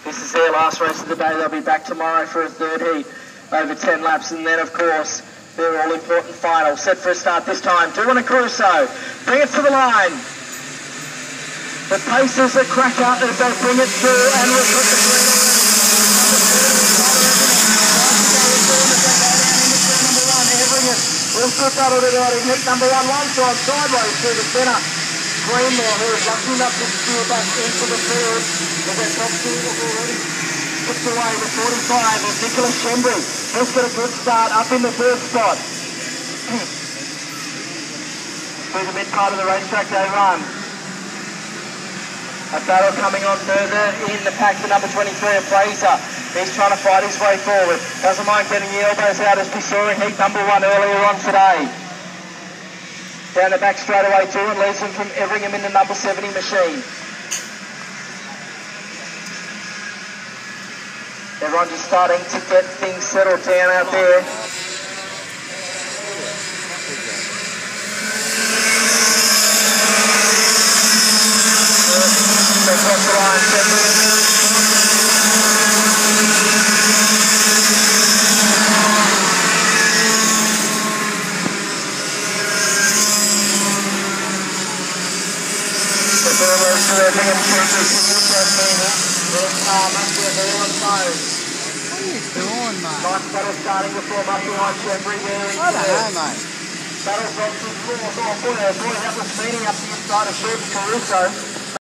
This is their last race of the day. They'll be back tomorrow for a third heat over 10 laps, and then of course their all-important final. Set for a start this time. Duran and Caruso bring it to the line. The paces are crack out as they bring it through, and we'll put the green on. We'll put that on it out in heat number 1, one side sideways through the centre. Greenmore, who is lucky enough to steer back into the field. With their top two already tipped away with 45 of Nicholas Shembry. He's got a good start up in the first spot. Through the mid part of the racetrack they run. A battle coming on further in the pack to number 23 of Fraser. He's trying to fight his way forward. Doesn't mind getting the elbows out as we saw in heat number 1 earlier on today. Down the back straight away too, and leads them from Everingham in the number 70 machine. Everyone just starting to get things settled down out there. Across the line, What are you doing, mate? Nice battle starting to form up behind Shembry there. I don't know, mate. Battle's got some floors. Oh boy, that was speeding up the inside of Caruso.